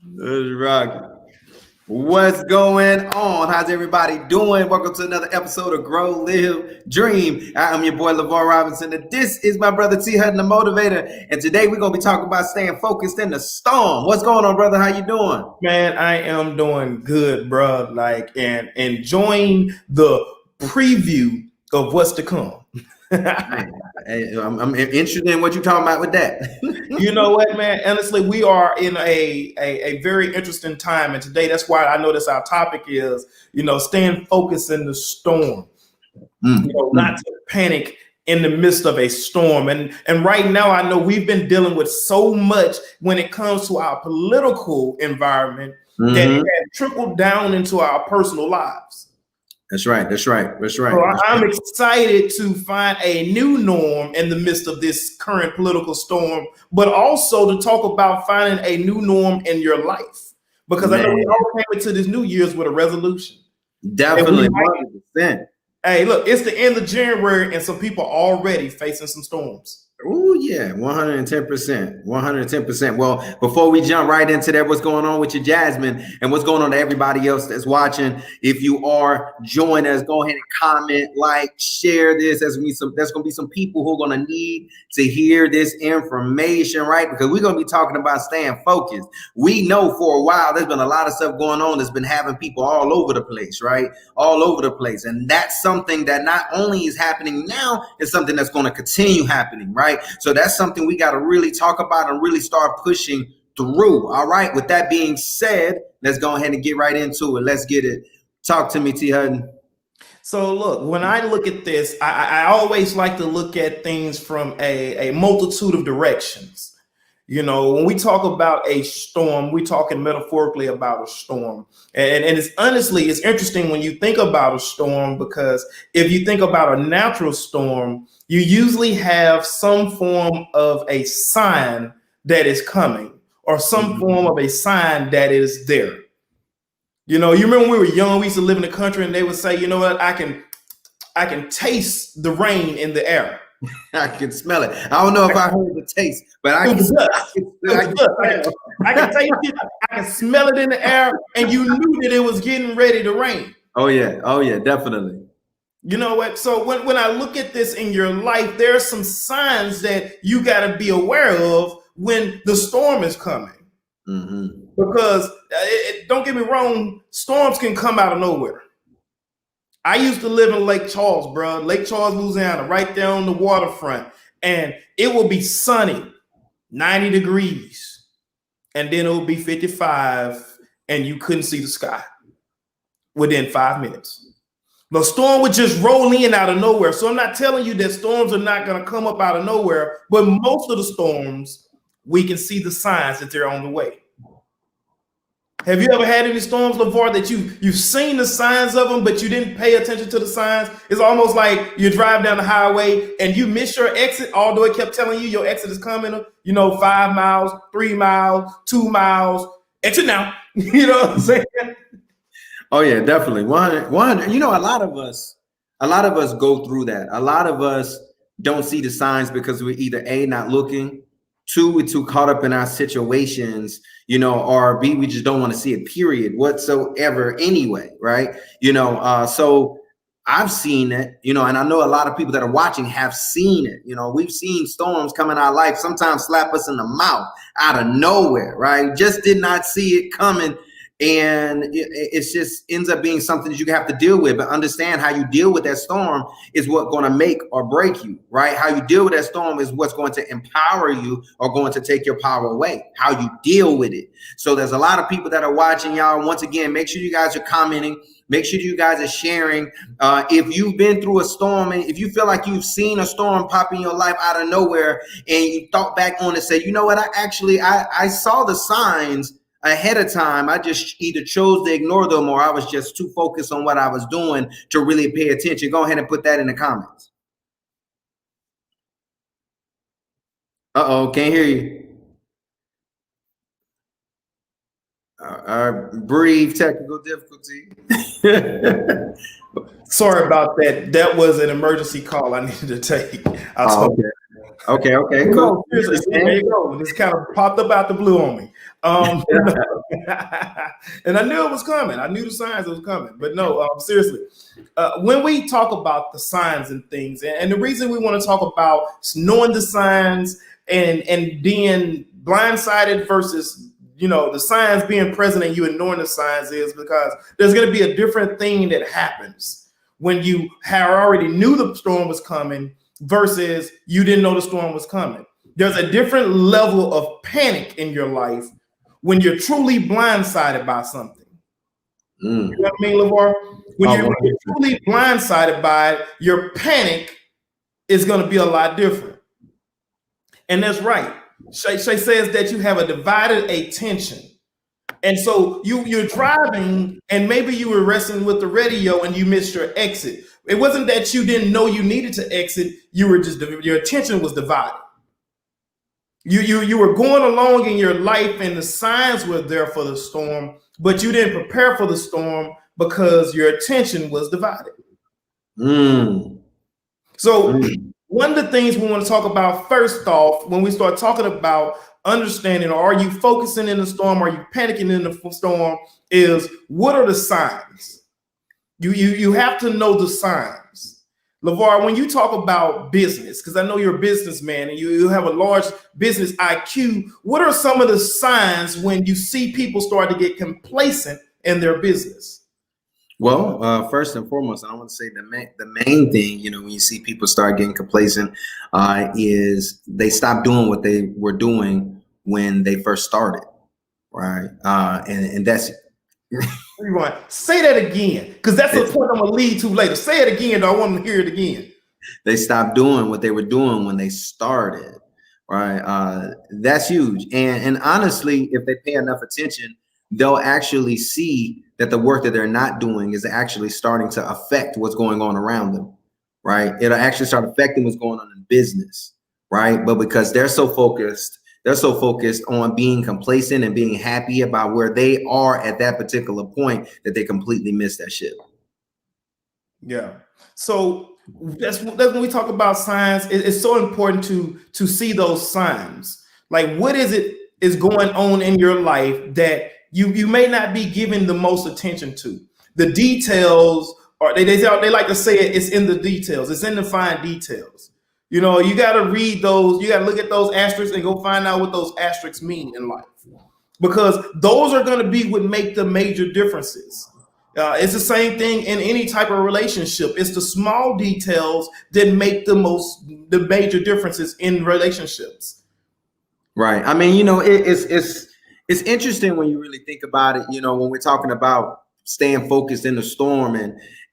Let's rock. What's going on? How's everybody doing? Welcome to another episode of Grow, Live, Dream. I am your boy, LeVar Robinson, and this is my brother T. Hutton, the motivator. And today we're going to be talking about staying focused in the storm. What's going on, brother? How you doing? Man, I am doing good, bro. And enjoying the preview of what's to come. I'm interested in what you're talking about with that. You know what, man? Honestly, we are in a very interesting time. And today, that's why I notice our topic is, staying focused in the storm. Not to panic in the midst of a storm. And right now, I know we've been dealing with so much when it comes to our political environment that it has trickled down into our personal lives. That's right. So I'm excited to find a new norm in the midst of this current political storm, but also to talk about finding a new norm in your life. Because I know we all came into this New Year's with a resolution. Definitely, 100%. Hey, look, it's the end of January and some people are already facing some storms. Oh, yeah, 110%. 110%. Well, before we jump right into that, what's going on with you, Jasmine, and what's going on to everybody else that's watching? If you are joining us, go ahead and comment, like, share this. There's going to be some people who are going to need to hear this information, right? Because we're going to be talking about staying focused. We know for a while there's been a lot of stuff going on that's been having people all over the place, right? All over the place. And that's something that not only is happening now, it's something that's going to continue happening, right? So that's something we got to really talk about and really start pushing through. All right. With that being said, let's go ahead and get right into it. Let's get it. Talk to me, T. Hutton. So look, when I look at this, I always like to look at things from a multitude of directions. When we talk about a storm, we're talking metaphorically about a storm. And it's interesting when you think about a storm, because if you think about a natural storm, you usually have some form of a sign that is coming or some form of a sign that is there. You remember when we were young, we used to live in the country and they would say, you know what, I can taste the rain in the air. I can smell it. I don't know if I heard the taste, but I can taste it. I can smell it in the air, and you knew that it was getting ready to rain. Oh yeah, definitely. You know what? So when I look at this in your life, there are some signs that you got to be aware of when the storm is coming. Because don't get me wrong, storms can come out of nowhere. I used to live in Lake Charles, bro. Lake Charles, Louisiana, right there on the waterfront. And it will be sunny, 90 degrees. And then it will be 55 and you couldn't see the sky within 5 minutes. The storm would just roll in out of nowhere. So I'm not telling you that storms are not going to come up out of nowhere, but most of the storms, we can see the signs that they're on the way. Have you ever had any storms, LeVar, that you've seen the signs of them, but you didn't pay attention to the signs? It's almost like you drive down the highway and you miss your exit, although it kept telling you your exit is coming, 5 miles, 3 miles, 2 miles, exit now. You know what I'm saying? Oh yeah, definitely. 100. A lot of us go through that. A lot of us don't see the signs because we're either A, not looking, 2, we're too caught up in our situations, or B, we just don't want to see it, period, whatsoever anyway, right? So I've seen it, and I know a lot of people that are watching have seen it. We've seen storms come in our life, sometimes slap us in the mouth out of nowhere, right? Just did not see it coming. And it just ends up being something that you have to deal with. But understand how you deal with that storm is what's going to make or break you, right? How you deal with that storm is what's going to empower you or going to take your power away, how you deal with it. So there's a lot of people that are watching, y'all. Once again, make sure you guys are commenting. Make sure you guys are sharing. If you've been through a storm and if you feel like you've seen a storm pop in your life out of nowhere and you thought back on it and said, you know what, I saw the signs ahead of time. I just either chose to ignore them or I was just too focused on what I was doing to really pay attention. Go ahead and put that in the comments. Uh-oh, can't hear you. Brief technical difficulty. Sorry about that. That was an emergency call I needed to take. Okay, cool. There you go. This kind of popped up out the blue on me. Um, and I knew it was coming. I knew the signs it was coming. But no, seriously, when we talk about the signs and things, and the reason we want to talk about knowing the signs and being blindsided versus the signs being present and you ignoring the signs is because there's going to be a different thing that happens when you already knew the storm was coming versus you didn't know the storm was coming. There's a different level of panic in your life when you're truly blindsided by something. You know what I mean, LeVar? When you're truly blindsided by it, your panic is going to be a lot different. And that's right. Shay says that you have a divided attention. And so you're driving and maybe you were wrestling with the radio and you missed your exit. It wasn't that you didn't know you needed to exit. Your attention was divided. You were going along in your life and the signs were there for the storm, but you didn't prepare for the storm because your attention was divided. So one of the things we want to talk about first off, when we start talking about understanding, are you focusing in the storm? Are you panicking in the storm? Is what are the signs? You have to know the signs. LeVar, when you talk about business, because I know you're a businessman and you have a large business IQ, what are some of the signs when you see people start to get complacent in their business? Well, first and foremost, I want to say the main thing, when you see people start getting complacent, is they stop doing what they were doing when they first started, right? And that's Rewind. Say that again, because that's the point I'm gonna lead to later. Say it again. I want to hear it again. They stopped doing what they were doing when they started, right? That's huge. And honestly, if they pay enough attention, they'll actually see that the work that they're not doing is actually starting to affect what's going on around them, right? It'll actually start affecting what's going on in business, right? But because they're so focused on being complacent and being happy about where they are at that particular point that they completely miss that shit. Yeah. So that's when we talk about signs. It's so important to see those signs. Like, what is going on in your life that you may not be giving the most attention to? The details, or they like to say it's in the details. It's in the fine details. You got to read those. You got to look at those asterisks and go find out what those asterisks mean in life, because those are going to be what make the major differences. It's the same thing in any type of relationship. It's the small details that make the major differences in relationships. Right. I mean, it's interesting when you really think about it, when we're talking about staying focused in the storm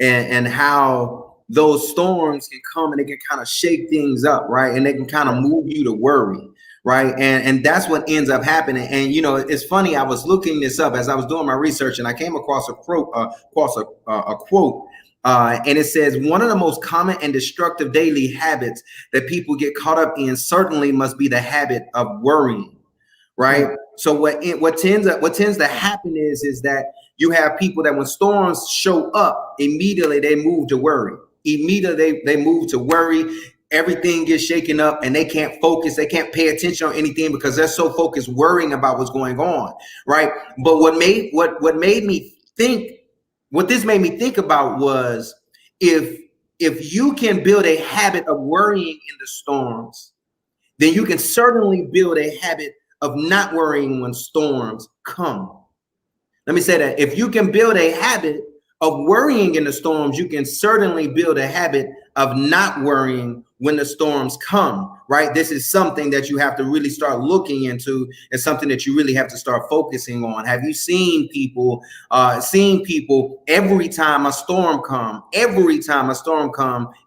and how those storms can come and they can kind of shake things up, right? And they can kind of move you to worry, right? And that's what ends up happening. And, it's funny, I was looking this up as I was doing my research and I came across a quote, and it says, one of the most common and destructive daily habits that people get caught up in certainly must be the habit of worrying. Right. So what tends to happen is that you have people that when storms show up, immediately they move to worry. Immediately they move to worry. Everything gets shaken up and they can't focus. They can't pay attention on anything because they're so focused worrying about what's going on. Right. But what this made me think about was if you can build a habit of worrying in the storms, then you can certainly build a habit of not worrying when storms come. Let me say that. If you can build a habit of worrying in the storms, you can certainly build a habit of not worrying when the storms come, right? This is something that you have to really start looking into. It's something that you really have to start focusing on. Have you seen people every time a storm come,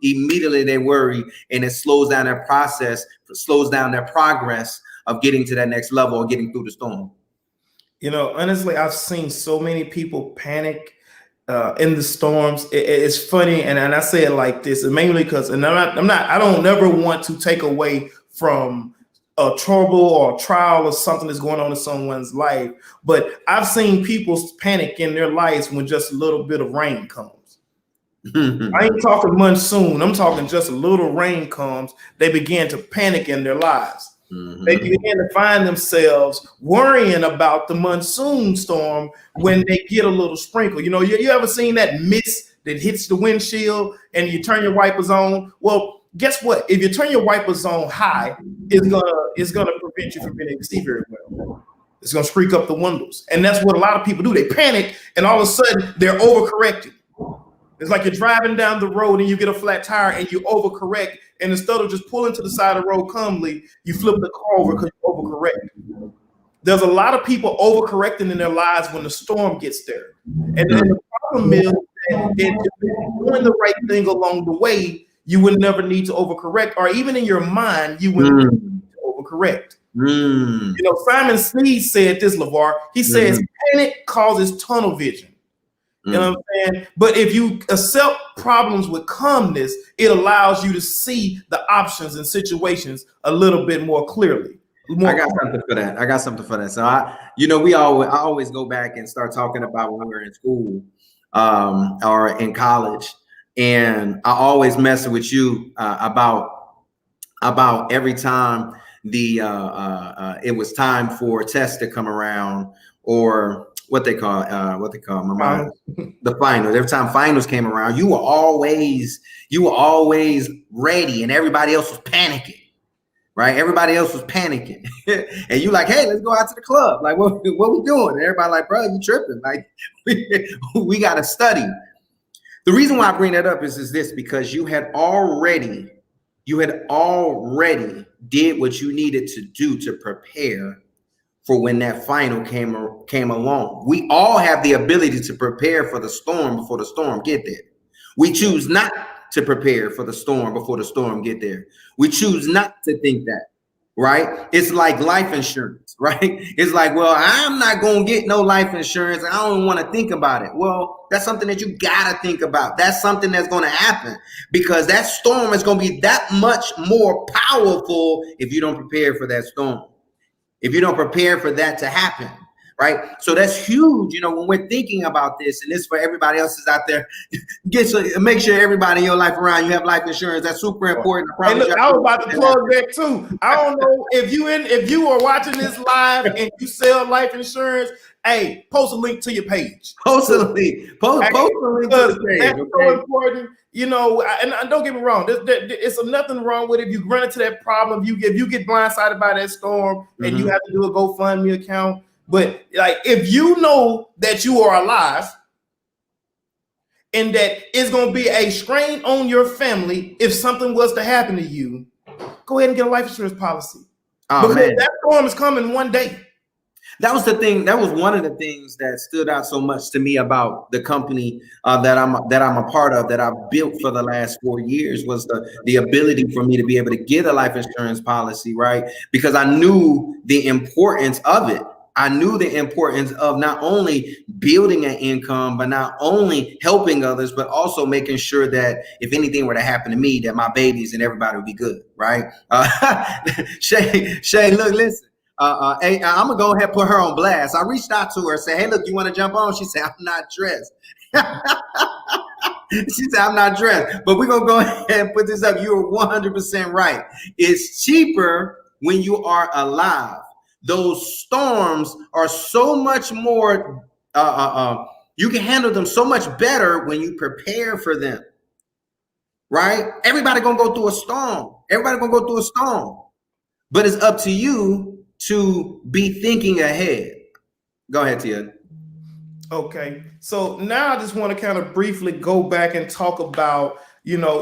immediately they worry and it slows down their process, slows down their progress of getting to that next level or getting through the storm? Honestly, I've seen so many people panic in the storms. It's funny, and I say it like this, mainly because, and I don't never want to take away from a trouble or a trial or something that's going on in someone's life, but I've seen people panic in their lives when just a little bit of rain comes. I ain't talking monsoon. I'm talking just a little rain comes. They begin to panic in their lives. They begin to find themselves worrying about the monsoon storm when they get a little sprinkle. You ever seen that mist that hits the windshield and you turn your wipers on? Well, guess what? If you turn your wipers on high, it's gonna prevent you from being able to see very well. It's gonna streak up the windows, and that's what a lot of people do. They panic, and all of a sudden they're overcorrecting. It's like you're driving down the road and you get a flat tire and you overcorrect, and instead of just pulling to the side of the road calmly, you flip the car over because you overcorrect. There's a lot of people overcorrecting in their lives when the storm gets there. And then the problem is that if you're doing the right thing along the way, you would never need to overcorrect, or even in your mind, you wouldn't need to overcorrect. Simon Sneed said this, LeVar. He says panic causes tunnel vision. You know what I'm saying? But if you accept problems with calmness, it allows you to see the options and situations a little bit more clearly. I got something for that. So I always go back and start talking about when we were in school or in college, and I always mess with you about every time it was time for tests to come around, or what they call my mind, the finals. Every time finals came around, you were always ready, and everybody else was panicking, right? Everybody else was panicking, and you like, hey, let's go out to the club. Like, what we doing? And everybody like, bro, you tripping? Like, we got to study. The reason why I bring that up is this, because you had already did what you needed to do to prepare for when that final came along. We all have the ability to prepare for the storm before the storm get there. We choose not to prepare for the storm before the storm get there. We choose not to think that, right? It's like life insurance, right? It's like, well, I'm not going to get no life insurance. I don't want to think about it. Well, that's something that you got to think about. That's something that's going to happen, because that storm is going to be that much more powerful if you don't prepare for that storm. If you don't prepare for that to happen, right? So that's huge, when we're thinking about this, and this for everybody else is out there, make sure everybody in your life around you have life insurance. That's super important. Hey, look, I was about to plug that too. I don't know if you are watching this live and you sell life insurance. Hey, post a link to your page. Post a link to the page. That's so important. And don't get me wrong, it's nothing wrong with it. If you run into that problem, if you get blindsided by that storm and you have to do a GoFundMe account. But like, if you know that you are alive and that it's going to be a strain on your family if something was to happen to you, go ahead and get a life insurance policy. Because that storm is coming one day. That was the thing. That was one of the things that stood out so much to me about the company that I'm a part of, that I've built for the last 4 years, was the ability for me to be able to get a life insurance policy, right? Because I knew the importance of it. I knew the importance of not only building an income, but not only helping others, but also making sure that if anything were to happen to me, that my babies and everybody would be good, right? Shay, look, listen. Hey, I'm gonna go ahead and put her on blast. I reached out to her, said, "Hey, look, you want to jump on?" She said, "I'm not dressed." She said, "I'm not dressed," but we're gonna go ahead and put this up. You are 100% right. It's cheaper when you are alive. Those storms are so much more. You can handle them so much better when you prepare for them. Right? Everybody gonna go through a storm. But it's up to you to be thinking ahead. Go ahead, Tia. Okay, so now I just want to kind of briefly go back and talk about,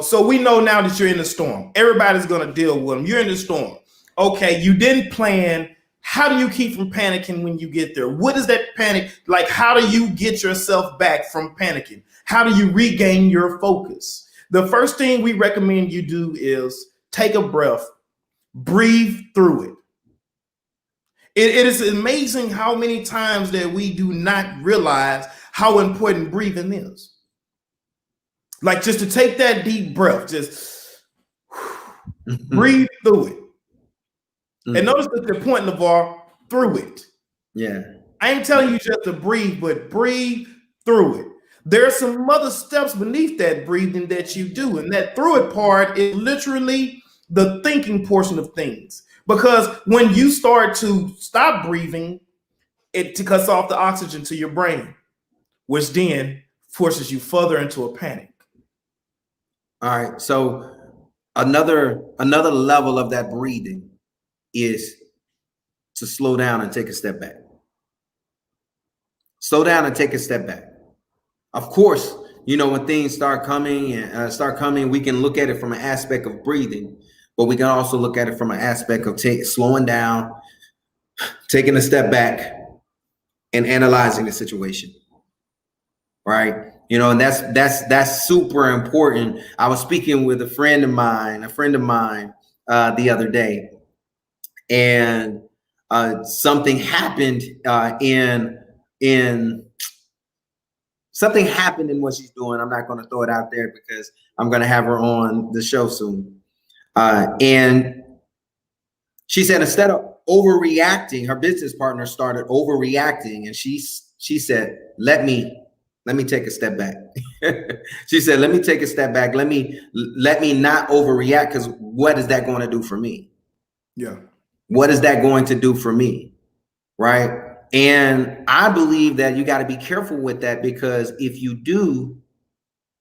so we know now that you're in the storm. Everybody's going to deal with them. You're in the storm. Okay, you didn't plan. How do you keep from panicking when you get there? What is that panic? Like, how do you get yourself back from panicking? How do you regain your focus? The first thing we recommend you do is take a breath, breathe through it. It is amazing how many times that we do not realize how important breathing is. Like, just to take that deep breath, just breathe through it. And notice that the point, LeVar, through it. Yeah. I ain't telling you just to breathe, but breathe through it. There are some other steps beneath that breathing that you do. And that through it part is literally the thinking portion of things. Because when you start to stop breathing, it cuts off the oxygen to your brain, which then forces you further into a panic. All right. So another level of that breathing is to slow down and take a step back. Slow down and take a step back. Of course, when things start coming, we can look at it from an aspect of breathing, but we can also look at it from an aspect of slowing down, taking a step back, and analyzing the situation. Right? And that's super important. I was speaking with a friend of mine the other day, and something happened something happened in what she's doing. I'm not going to throw it out there because I'm going to have her on the show soon. And she said, instead of overreacting, her business partner started overreacting, and she said, let me take a step back. She said, let me take a step back. Let me not overreact, because what is that going to do for me? Yeah. What is that going to do for me? Right. And I believe that you got to be careful with that, because if you do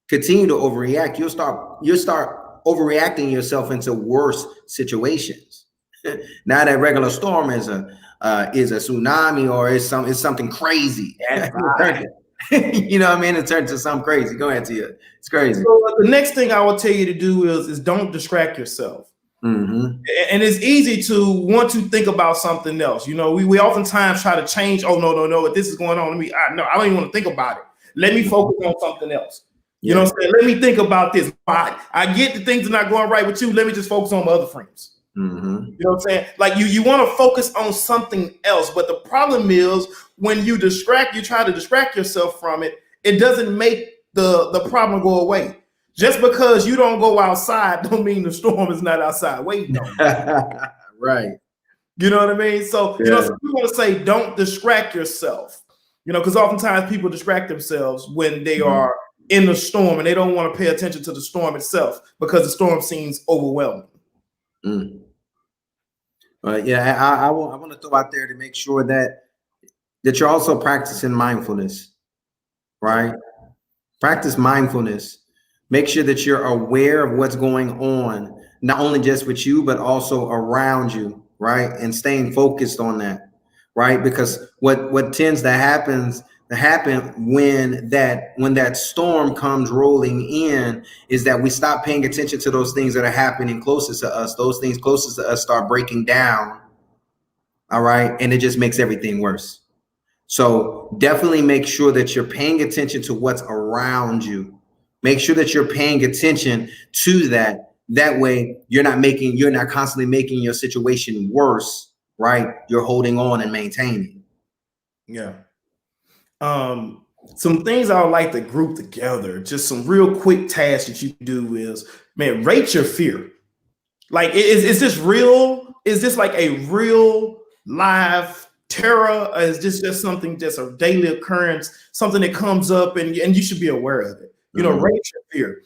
continue to overreact, you'll start overreacting yourself into worse situations. Now that regular storm is a tsunami, or is something crazy. Right. You know what I mean? It turned to something crazy. Go ahead, Tia. It's crazy. So the next thing I will tell you to do is don't distract yourself. Mm-hmm. And it's easy to want to think about something else. We oftentimes try to change. Oh, no, if this is going on, I don't even want to think about it. Let me focus on something else. You know what I'm saying? Let me think about this. I get the things are not going right with you. Let me just focus on my other friends. Mm-hmm. You know what I'm saying? Like you want to focus on something else. But the problem is, when you try to distract yourself from it, it doesn't make the problem go away. Just because you don't go outside don't mean the storm is not outside waiting on you. Right. You know what I mean? So, some people want to say don't distract yourself, because oftentimes people distract themselves when they are in the storm, and they don't want to pay attention to the storm itself because the storm seems overwhelming. Mm. I want to throw out there to make sure that you're also practicing mindfulness, right? Practice mindfulness. Make sure that you're aware of what's going on, not only just with you, but also around you, right? And staying focused on that, right? Because what tends to happen when that storm comes rolling in is that we stop paying attention to those things that are happening closest to us. Those things closest to us start breaking down, all right? And it just makes everything worse. So definitely make sure that you're paying attention to what's around you. Make sure that you're paying attention to that. That way you're not constantly making your situation worse, right? You're holding on and maintaining. Yeah. Some things I would like to group together, just some real quick tasks that you can do is, rate your fear. Like, is this real? Is this like a real live terror? Or is this just something, just a daily occurrence, something that comes up and you should be aware of it? Rate your fear.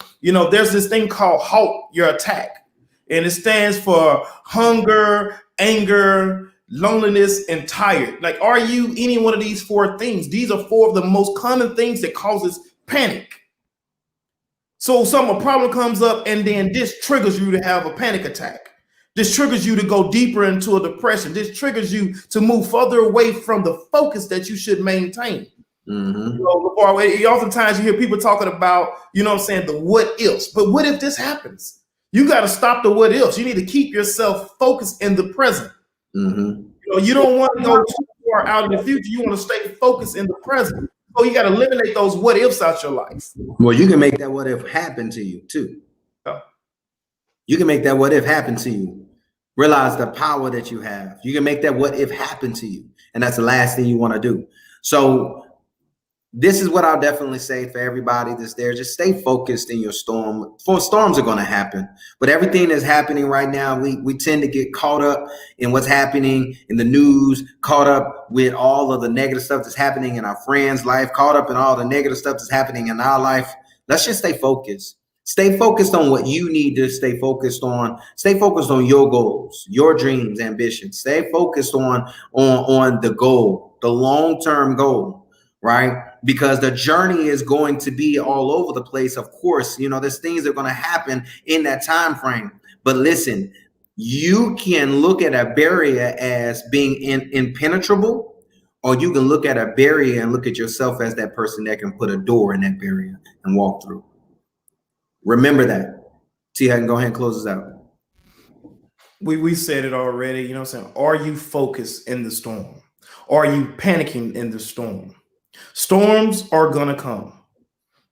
There's this thing called HALT your attack, and it stands for hunger, anger, loneliness, and tired. Like, are you any one of these four things? These are four of the most common things that causes panic. So a problem comes up, and then this triggers you to have a panic attack. This triggers you to go deeper into a depression. This triggers you to move further away from the focus that you should maintain. Mm-hmm. Oftentimes you hear people talking about, the what ifs. But what if this happens? You got to stop the what ifs. You need to keep yourself focused in the present. Mm-hmm. You don't want to go too far out in the future. You want to stay focused in the present. So you got to eliminate those what ifs out your life. Well, you can make that what if happen to you too. Oh. You can make that what if happen to you. Realize the power that you have. You can make that what if happen to you. And that's the last thing you want to do. So this is what I'll definitely say for everybody that's there. Just stay focused in your storm. Storms are going to happen, but everything that's happening right now, we tend to get caught up in what's happening in the news, caught up with all of the negative stuff that's happening in our friends' life, caught up in all the negative stuff that's happening in our life. Let's just stay focused. Stay focused on what you need to stay focused on. Stay focused on your goals, your dreams, ambitions. Stay focused on the goal, the long-term goal, right? Because the journey is going to be all over the place. Of course, there's things that are going to happen in that time frame. But listen, you can look at a barrier as being impenetrable, or you can look at a barrier and look at yourself as that person that can put a door in that barrier and walk through. Remember that. T. Hutton, go ahead and close this out. We said it already, you know what I'm saying? Are you focused in the storm? Are you panicking in the storm? Storms are gonna come.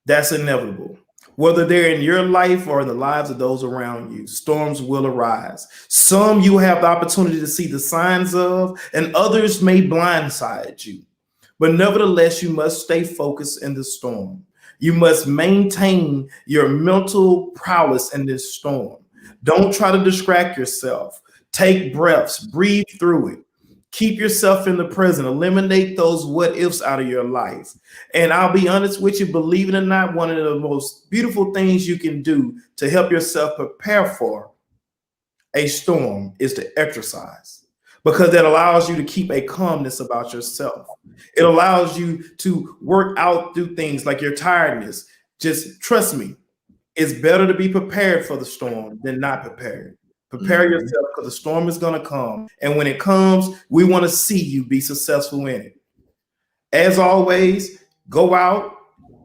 That's inevitable. Whether they're in your life or in the lives of those around you, storms will arise. Some you have the opportunity to see the signs of, and others may blindside you. But nevertheless, you must stay focused in the storm. You must maintain your mental prowess in this storm. Don't try to distract yourself. Take breaths, breathe through it. Keep yourself in the present. Eliminate those what ifs out of your life. And I'll be honest with you, believe it or not, one of the most beautiful things you can do to help yourself prepare for a storm is to exercise, because that allows you to keep a calmness about yourself. It allows you to work out through things like your tiredness. Just trust me, it's better to be prepared for the storm than not prepared. Prepare yourself, because the storm is going to come. And when it comes, we want to see you be successful in it. As always, go out,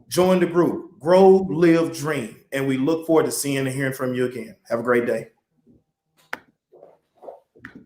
join the group, grow, live, dream. And we look forward to seeing and hearing from you again. Have a great day.